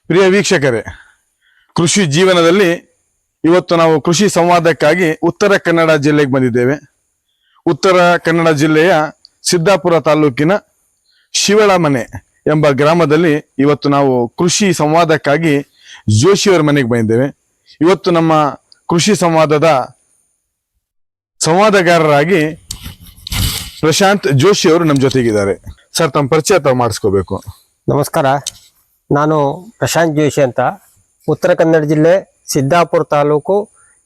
ಪ್ರಿಯ ವೀಕ್ಷಕರೇ, ಕೃಷಿ ಜೀವನದಲ್ಲಿ ಇವತ್ತು ನಾವು ಕೃಷಿ ಸಂವಾದಕ್ಕಾಗಿ ಉತ್ತರ ಕನ್ನಡ ಜಿಲ್ಲೆಗೆ ಬಂದಿದ್ದೇವೆ. ಉತ್ತರ ಕನ್ನಡ ಜಿಲ್ಲೆಯ ಸಿದ್ದಾಪುರ ತಾಲೂಕಿನ ಶಿವಳಮನೆ ಎಂಬ ಗ್ರಾಮದಲ್ಲಿ ಇವತ್ತು ನಾವು ಕೃಷಿ ಸಂವಾದಕ್ಕಾಗಿ ಜೋಶಿಯವರ ಮನೆಗೆ ಬಂದಿದ್ದೇವೆ. ಇವತ್ತು ನಮ್ಮ ಕೃಷಿ ಸಂವಾದದ ಸಂವಾದಗಾರರಾಗಿ ಪ್ರಶಾಂತ್ ಜೋಶಿ ಅವರು ನಮ್ಮ ಜೊತೆಗಿದ್ದಾರೆ. ಸರ್, ತಮ್ಮ ಪರಿಚಯ ತಾವು ಮಾಡಿಸ್ಕೋಬೇಕು. ನಮಸ್ಕಾರ, ನಾನು ಪ್ರಶಾಂತ್ ಜೋಶಿ ಅಂತ, ಉತ್ತರ ಕನ್ನಡ ಜಿಲ್ಲೆ ಸಿದ್ದಾಪುರ ತಾಲೂಕು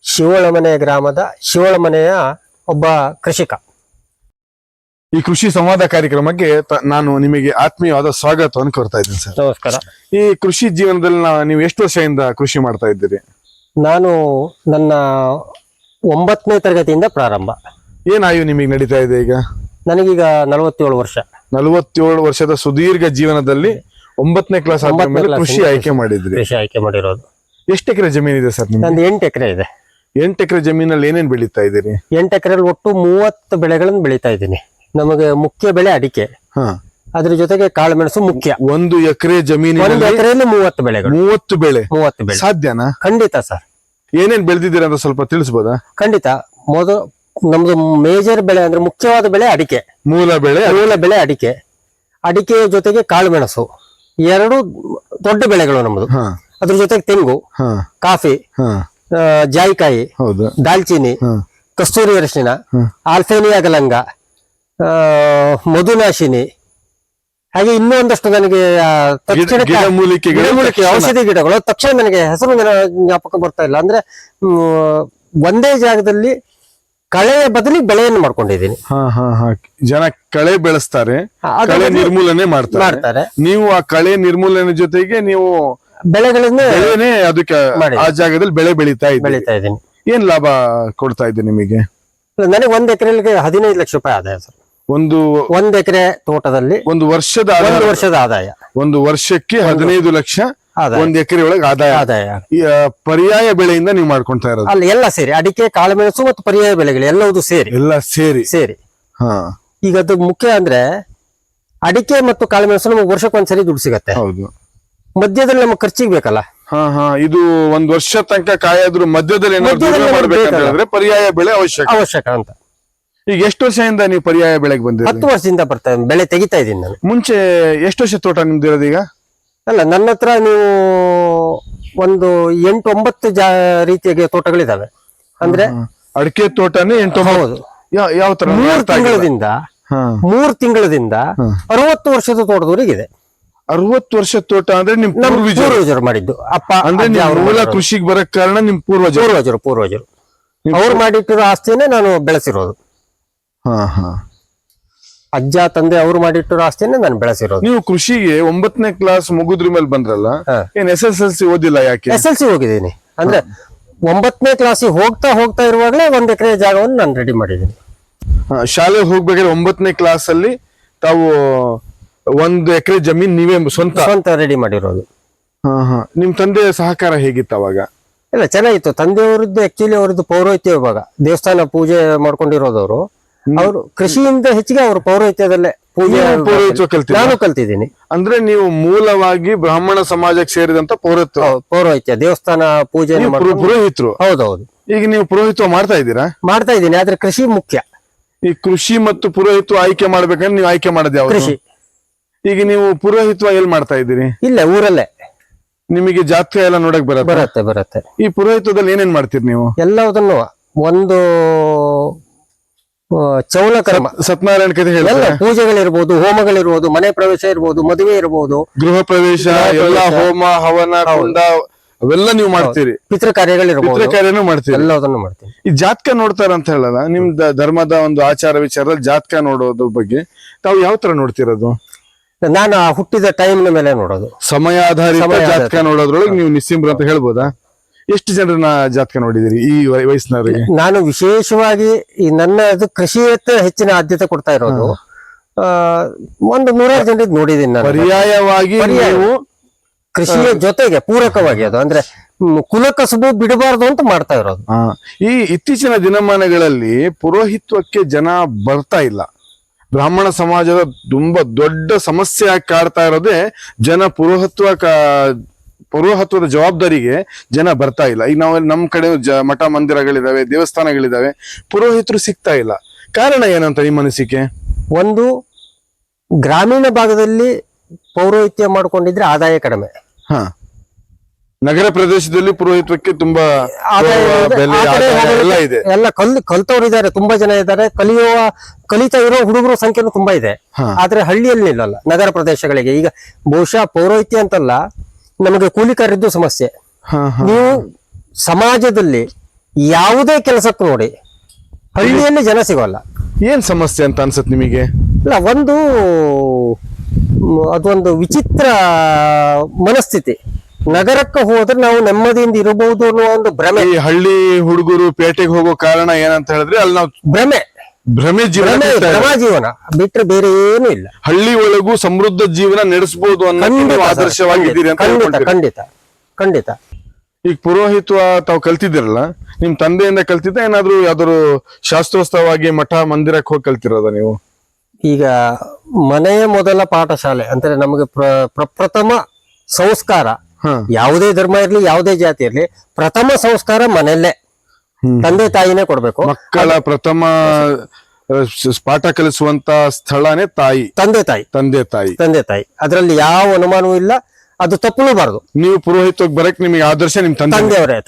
ಶಿವಳಮನೆ ಗ್ರಾಮದ ಶಿವಳಮನೆಯ ಒಬ್ಬ ಕೃಷಿಕ. ಈ ಕೃಷಿ ಸಂವಾದ ಕಾರ್ಯಕ್ರಮಕ್ಕೆ ನಾನು ನಿಮಗೆ ಆತ್ಮೀಯವಾದ ಸ್ವಾಗತವನ್ನು ಕೋರ್ತಾ ಇದ್ದೀನಿ ಸರ್. ನಮಸ್ಕಾರ. ಈ ಕೃಷಿ ಜೀವನದಲ್ಲಿ ನೀವು ಎಷ್ಟು ವರ್ಷದಿಂದ ಕೃಷಿ ಮಾಡ್ತಾ ಇದ್ದೀರಿ? ನಾನು ನನ್ನ 9ನೇ ತರಗತಿಯಿಂದ ಪ್ರಾರಂಭ. ಏನ್ ಆಯು ನಿಮಗೆ ನಡೀತಾ ಇದೆ ಈಗ? ನನಗೀಗ 47 ವರ್ಷ. 47 ವರ್ಷದ ಸುದೀರ್ಘ ಜೀವನದಲ್ಲಿ 9ನೇ ಕ್ಲಾಸ್ ಆದ್ಮೇಲೆ ಕೃಷಿ ಆಯ್ಕೆ ಮಾಡಿದ್ರಿ. ಕೃಷಿ ಆಯ್ಕೆ ಮಾಡಿರೋದು. ಎಷ್ಟು ಎಕರೆ ಜಮೀನ್ ಇದೆ ಸರ್ ನಿಮ್ಗೆ? ನಂದು 8 ಎಕರೆ ಇದೆ. 8 ಎಕರೆ ಜಮೀನಲ್ಲಿ ಏನೇನ್ ಬೆಳೀತಾ ಇದ್ದೀರಿ? 8 ಎಕರೆಯಲ್ಲಿ ಒಟ್ಟು 30 ಬೆಳೆಗಳನ್ನು ಬೆಳೀತಾ ಇದ್ದೀನಿ. ನಮಗೆ ಮುಖ್ಯ ಬೆಳೆ ಅಡಿಕೆ, ಅದ್ರ ಜೊತೆಗೆ ಕಾಳುಮೆಣಸು ಮುಖ್ಯ. 1 ಎಕರೆ ಜಮೀನಿನಲ್ಲಿ 1 ಎಕರೆಯಲ್ಲಿ 30 ಬೆಳೆಗಳು. 30 ಬೆಳೆ 30 ಬೆಳೆ ಸಾಧ್ಯನಾ? ಖಂಡಿತ ಸರ್. ಏನೇನ್ ಬೆಳೆದಿದ್ದೀರಾ ಅಂತ ಸ್ವಲ್ಪ ತಿಳಿಸಬಹುದಾ? ಖಂಡಿತ. ನಮ್ದು ಮೇಜರ್ ಬೆಳೆ ಅಂದ್ರೆ ಮುಖ್ಯವಾದ ಬೆಳೆ ಅಡಿಕೆ. ಮೂಲ ಬೆಳೆ ಅಡಿಕೆ. ಅಡಿಕೆಯ ಜೊತೆಗೆ ಕಾಳುಮೆಣಸು, 2 ದೊಡ್ಡ ಬೆಳೆಗಳು ನಮ್ದು. ಅದ್ರ ಜೊತೆಗೆ ತೆಂಗು, ಕಾಫಿ, ಜಾಯಿಕಾಯಿ, ದಾಲ್ಚಿನ್ನಿ, ಕಸ್ತೂರಿ ಅರಿಶಿನ, ಆಲ್ಫೇನಿಯಾ ಗಲಂಗ, ಮಧುನಾಶಿನಿ, ಹಾಗೆ ಇನ್ನೂ ಒಂದಷ್ಟು ನನಗೆ ಗಿಡಮೂಲಿಕೆ ಔಷಧಿ ಗಿಡಗಳು. ತಕ್ಷಣ ನನಗೆ ಹೆಸರು ಜ್ಞಾಪಕ ಬರ್ತಾ ಇಲ್ಲ. ಅಂದ್ರೆ ಒಂದೇ ಜಾಗದಲ್ಲಿ ಕಳೆಯ ಬದಲಿ ಬೆಳೆಯನ್ನು ಮಾಡ್ಕೊಂಡಿದ್ದೀನಿ. ಜನ ಕಳೆ ಬೆಳೆಸ್ತಾರೆ, ಕಳೆ ನಿರ್ಮೂಲನೆ ಮಾಡ್ತಾರೆ. ನೀವು ಆ ಕಳೆ ನಿರ್ಮೂಲನೆ ಜೊತೆಗೆ ನೀವು ಬೆಳೆಗಳನ್ನೇ ಅದಕ್ಕೆ ಆ ಜಾಗದಲ್ಲಿ ಬೆಳೆ ಬೆಳೀತಾ ಇದ್ದೀನಿ. ಏನ್ ಲಾಭ ಕೊಡ್ತಾ ಇದೆ ನಿಮಗೆ? ನನಗೆ 1 ಎಕರೆಗೆ 15 ಲಕ್ಷ ರೂಪಾಯಿ ಆದಾಯ ಸರ್. ಒಂದು ಎಕರೆ ತೋಟದಲ್ಲಿ ಒಂದು ವರ್ಷದ ಆದಾಯ. ಒಂದು ವರ್ಷಕ್ಕೆ 15 ಲಕ್ಷ 1 ಎಕರೆ ಒಳಗೆ ಆದಾಯ. ಪರ್ಯಾಯ ಬೆಳೆಯಿಂದ ನೀವು ಮಾಡ್ಕೊಂತಾ ಇರೋದು? ಅಲ್ಲಿ ಎಲ್ಲ ಸೇರಿ, ಅಡಿಕೆ, ಕಾಳುಮೆಣಸು ಮತ್ತು ಪರ್ಯಾಯ ಬೆಳೆಗಳು ಎಲ್ಲವೂ ಸೇರಿ. ಈಗ ಅದು ಮುಖ್ಯ ಅಂದ್ರೆ ಅಡಿಕೆ ಮತ್ತು ಕಾಳುಮೆಣಸು ನಮಗೆ ವರ್ಷಕ್ಕೊಂದ್ಸರಿ ದುಡ್ಡು ಸಿಗತ್ತೆ. ಹೌದು. ಮಧ್ಯದಲ್ಲಿ ನಮಗೆ ಖರ್ಚಿಗೆ ಬೇಕಲ್ಲ. ಇದು 1 ವರ್ಷ ತನಕ ಕಾಯಾದ್ರೂ ಮಧ್ಯದಲ್ಲಿ ಮಾಡ್ಬೇಕಂದ್ರೆ ಪರ್ಯಾಯ ಬೆಳೆ ಅವಶ್ಯಕ ಅಂತ. ಈಗ ಎಷ್ಟು ವರ್ಷದಿಂದ ನೀವು ಪರ್ಯಾಯ ಬೆಳೆಗೆ ಬಂದಿದ್ದೀರಿ? 10 ವರ್ಷದಿಂದ ಬೆಳೆ ತೆಗಿತಾ ಇದ್ದೀನಿ ನಾನು. ಮುಂಚೆ ಎಷ್ಟು ವರ್ಷ ತೋಟ ನಿಮ್ದು ಇರೋದು ಈಗ? ಅಲ್ಲ, ನನ್ನ ಹತ್ರ ನೀವು ಒಂದು 8-9 ರೀತಿಯ ತೋಟಗಳಿದಾವೆ. ಅಂದ್ರೆ ಅಡಿಕೆ ತೋಟನೇ 8-9. ಯಾವ ತರ? 3 ತಿಂಗಳದಿಂದ 60 ವರ್ಷದ ತೋಟದವರೆಗಿದೆ. 60 ವರ್ಷ ತೋಟ ಅಂದ್ರೆ ನಿಮ್ ಪೂರ್ವಜರು ಮಾಡಿದ್ದು. ಅಪ್ಪ ಅಂದ್ರೆ ಮೂಲ ಕೃಷಿಗೆ ಬರಕ್ ಕಾರಣ ನಿಮ್ ಪೂರ್ವಜರು ಅವ್ರು ಮಾಡಿಟ್ಟಿರೋ ಆಸ್ತಿನೇ ನಾನು ಬೆಳೆಸಿರೋದು. ಅಜ್ಜ ತಂದೆ ಅವ್ರು ಮಾಡಿಟ್ಟಿರೋ ಆಸ್ತಿನೇ ನಾನು ಬೆಳೆಸಿರೋದು. ನೀವು ಕೃಷಿಗೆ 9ನೇ ಕ್ಲಾಸ್ ಮುಗಿದ್ರ ಮೇಲೆ ಬಂದ್ರಲ್ಲ, ಏನ್ SSLC ಓದಿಲ್ಲ? ಯಾಕೆ? SSLC ಹೋಗಿದ್ದೀನಿ. ಅಂದ್ರೆ 9ನೇ ಕ್ಲಾಸಿಗೆ ಹೋಗ್ತಾ ಇರುವಾಗಲೇ 1 ಎಕರೆ ಜಾಗವನ್ನು ನಾನು ರೆಡಿ ಮಾಡಿದ್ದೀನಿ. ಶಾಲೆ ಹೋಗ್ಬೇಕಾದ್ರೆ 9ನೇ ಕ್ಲಾಸ್ ಅಲ್ಲಿ ತಾವು 1 ಎಕರೆ ಜಮೀನ್ ನೀವೇ ಸ್ವಂತ ರೆಡಿ ಮಾಡಿರೋದು. ನಿಮ್ ತಂದೆ ಸಹಕಾರ ಹೇಗಿತ್ತು ಅವಾಗ? ಇಲ್ಲ, ಚೆನ್ನಾಗಿತ್ತು. ತಂದೆಯವರದ್ದು ಆಕ್ಚುಲಿ ಅವರದ್ದು ಪೌರೋಹಿತ್ಯ ವಿಭಾಗ, ದೇವಸ್ಥಾನ ಪೂಜೆ ಮಾಡ್ಕೊಂಡಿರೋದವರು. ಅವರು ಕೃಷಿಯಿಂದ ಹೆಚ್ಚಿಗೆ ಅವರು ಪೌರೋಹಿತ್ಯದಲ್ಲೇ ನಾನು ಕಲ್ತಿದ್ದೀನಿ. ಅಂದ್ರೆ ನೀವು ಮೂಲವಾಗಿ ಬ್ರಾಹ್ಮಣ ಸಮಾಜಕ್ಕೆ ಸೇರಿದಂತ ಪೌರೋಹಿತ್ಯ, ದೇವಸ್ಥಾನ ಪೂಜೆ ಪುರೋಹಿತರು. ಹೌದೌದು. ಈಗ ನೀವು ಪುರೋಹಿತ್ವ ಮಾಡ್ತಾ ಇದ್ದೀರಾ? ಮಾಡ್ತಾ ಇದ್ದೀನಿ, ಆದ್ರೆ ಕೃಷಿ ಮುಖ್ಯ. ಈ ಕೃಷಿ ಮತ್ತು ಪುರೋಹಿತ್ವ ಆಯ್ಕೆ ಮಾಡ್ಬೇಕಂದ್ರೆ ನೀವು ಆಯ್ಕೆ ಮಾಡೋದು ಯಾವ್ದು? ಕೃಷಿ. ಈಗ ನೀವು ಪುರೋಹಿತ್ವ ಎಲ್ಲಿ ಮಾಡ್ತಾ ಇದ್ದೀರಿ? ಇಲ್ಲ, ಊರಲ್ಲೇ. ನಿಮಗೆ ಜಾತ್ರೆ ಎಲ್ಲ ನೋಡಕ್ ಬರುತ್ತೆ. ಈ ಪುರೋಹಿತ್ವದಲ್ಲಿ ಏನೇನ್ ಮಾಡ್ತೀರಿ ನೀವು? ಎಲ್ಲದನ್ನು ಒಂದು ಚೌಲ ಕರ್ಮ, ಸತ್ಯನಾರಾಯಣ ಕಥೆ ಹೇಳಿ, ಪೂಜೆಗಳಿರ್ಬೋದು, ಹೋಮಗಳಿರ್ಬೋದು, ಮನೆ ಪ್ರವೇಶ ಇರ್ಬೋದು, ಮದುವೆ ಇರ್ಬೋದು, ಗೃಹ ಪ್ರವೇಶ, ಎಲ್ಲ ಹೋಮ ಹವನ ಕುಂಡ ಅವೆಲ್ಲ ನೀವು ಮಾಡ್ತೀರಿ. ಪಿತೃ ಕಾರ್ಯಗಳಿರ್ಬೋದು, ಕಾರ್ಯನೂ ಮಾಡ್ತೀರಿ. ಎಲ್ಲದನ್ನು ಮಾಡ್ತೀವಿ. ಈ ಜಾತಕ ನೋಡ್ತಾರ ಅಂತ ಹೇಳಲ್ಲ, ನಿಮ್ ಧರ್ಮದ ಒಂದು ಆಚಾರ ವಿಚಾರದಲ್ಲಿ ಜಾತಕ ನೋಡೋದು ಬಗ್ಗೆ ತಾವು ಯಾವ ತರ ನೋಡ್ತಿರೋದು? ನಾನು ಹುಟ್ಟಿದ ಟೈಮ್ ಮೇಲೆ ನೋಡೋದು. ಸಮಯ ಆಧಾರಿತ ಜಾತಕ ನೋಡೋದ್ರೊಳಗೆ ನೀವು ನಿಸ್ಸಿಂಬ್ರ ಅಂತ ಹೇಳ್ಬೋದಾ? ಎಷ್ಟು ಜನರನ್ನ ಜಾತಕ ನೋಡಿದಿರಿ ಈ ವಯಸ್ಸಿನವರಿಗೆ? ನಾನು ವಿಶೇಷವಾಗಿ ನನ್ನ ಕೃಷಿಯತ್ತ ಹೆಚ್ಚಿನ ಆದ್ಯತೆ ಕೊಡ್ತಾ ಇರೋದು. ಒಂದು 100 ಜನರಿಗೆ ನೋಡಿದ್ದೀನಿ ನಾನು. ಪರ್ಯಾಯವಾಗಿ ನೀವು ಕೃಷಿಯ ಜೊತೆಗೆ ಪೂರಕವಾಗಿ, ಅದು ಅಂದ್ರೆ ಕುಲಕಸಬು ಬಿಡಬಾರ್ದು ಅಂತ ಮಾಡ್ತಾ ಇರೋದು. ಈ ಇತ್ತೀಚಿನ ದಿನಮಾನಗಳಲ್ಲಿ ಪುರೋಹಿತ್ವಕ್ಕೆ ಜನ ಬರ್ತಾ ಇಲ್ಲ. ಬ್ರಾಹ್ಮಣ ಸಮಾಜದ ತುಂಬಾ ದೊಡ್ಡ ಸಮಸ್ಯೆ ಆಗಿ ಕಾಡ್ತಾ ಇರೋದೇ ಜನ ಪೌರೋಹಿತ್ವದ ಜವಾಬ್ದಾರಿಗೆ ಜನ ಬರ್ತಾ ಇಲ್ಲ. ಈಗ ನಾವು ನಮ್ಮ ಕಡೆ ಮಠ ಮಂದಿರಗಳಿದಾವೆ, ದೇವಸ್ಥಾನಗಳಿದಾವೆ, ಪುರೋಹಿತರು ಸಿಗ್ತಾ ಇಲ್ಲ. ಕಾರಣ ಏನಂತ ನಿಮ್ಮ ಅನಿಸಿಕೆ? ಒಂದು, ಗ್ರಾಮೀಣ ಭಾಗದಲ್ಲಿ ಪೌರೋಹಿತ್ಯ ಮಾಡ್ಕೊಂಡಿದ್ರೆ ಆದಾಯ ಕಡಿಮೆ. ಹ ನಗರ ಪ್ರದೇಶದಲ್ಲಿ ಪುರೋಹಿತ್ವಕ್ಕೆ ತುಂಬಾ ಬೆಲೆ, ಆದಾಯ ಎಲ್ಲ ಇದೆ. ಎಲ್ಲ ಕಲ್ತವ್ರು ಇದ್ದಾರೆ, ತುಂಬಾ ಜನ ಇದ್ದಾರೆ. ಕಲಿತಾ ಇರೋ ಹುಡುಗರ ಸಂಖ್ಯೆನೂ ತುಂಬಾ ಇದೆ. ಆದ್ರೆ ಹಳ್ಳಿಯಲ್ಲಿ ಇಲ್ಲಲ್ಲ, ನಗರ ಪ್ರದೇಶಗಳಿಗೆ. ಈಗ ಬಹುಶಃ ಪೌರೋಹಿತ್ಯ ಅಂತಲ್ಲ, ನಮಗೆ ಕೂಲಿಕಾರದ್ದು ಸಮಸ್ಯೆ. ನೀವು ಸಮಾಜದಲ್ಲಿ ಯಾವುದೇ ಕೆಲಸಕ್ಕೂ ನೋಡಿ, ಹಳ್ಳಿಯಲ್ಲಿ ಜನ ಸಿಗೋಲ್ಲ. ಏನ್ ಸಮಸ್ಯೆ ಅಂತ ಅನ್ಸತ್ ನಿಮಗೆ? ಇಲ್ಲ, ಅದೊಂದು ವಿಚಿತ್ರ ಮನಸ್ಥಿತಿ. ನಗರಕ್ಕೆ ಹೋದ್ರೆ ನಾವು ನೆಮ್ಮದಿಯಿಂದ ಇರಬಹುದು ಅನ್ನೋ ಒಂದು ಭ್ರಮೆ. ಈ ಹಳ್ಳಿ ಹುಡುಗರು ಪೇಟೆಗೆ ಹೋಗೋ ಕಾರಣ ಏನಂತ ಹೇಳಿದ್ರೆ ಅಲ್ಲಿ ನಾವು ಭ್ರಮೆ ಜೀವನ ಬಿಟ್ರೆ ಬೇರೆ ಏನು ಇಲ್ಲ. ಹಳ್ಳಿ ಒಳಗೂ ಸಮೃದ್ಧ ಜೀವನ ನಡೆಸಬಹುದು ಅನ್ನೋ ಆದರ್ಶವಾಗಿದ್ದೀರಿ ಅಂತ ಹೇಳ್ಕೊಳ್ತೀರಿ. ಖಂಡಿತ. ಈಗ ಪುರೋಹಿತ್ವ ತಾವು ಕಲ್ತಿದ್ದೀರಲ್ಲ, ನಿಮ್ ತಂದೆಯಿಂದ ಕಲ್ತಿದ್ದ, ಏನಾದ್ರು ಯಾವ್ದಾದ್ರು ಶಾಸ್ತ್ರೋತ್ಸವವಾಗಿ ಮಠ ಮಂದಿರಕ್ಕೆ ಹೋಗಿ ಕಲ್ತಿರೋದ ನೀವು? ಈಗ ಮನೆಯ ಮೊದಲ ಪಾಠಶಾಲೆ ಅಂದ್ರೆ ನಮಗೆ ಪ್ರಥಮ ಸಂಸ್ಕಾರ, ಯಾವುದೇ ಧರ್ಮ ಇರ್ಲಿ, ಯಾವುದೇ ಜಾತಿ ಇರ್ಲಿ, ಪ್ರಥಮ ಸಂಸ್ಕಾರ ಮನೆಯಲ್ಲೇ ತಂದೆ ತಾಯಿನೇ ಕೊಡ್ಬೇಕು. ಮಕ್ಕಳ ಪ್ರಥಮ ಪಾಠ ಕಲಿಸುವಂತ ಸ್ಥಳನೇ ತಾಯಿ, ತಂದೆ ತಾಯಿ. ಅದ್ರಲ್ಲಿ ಯಾವ ಅನುಮಾನವೂ ಇಲ್ಲ, ಅದು ತಪ್ಪಲೂಬಾರದು. ನೀವು ಪುರೋಹಿತ್ವಕ್ಕೆ ಬರಕ್ ನಿಮಗೆ ಆದರ್ಶ ನಿಮ್ ತಂದೆಯವರೇ.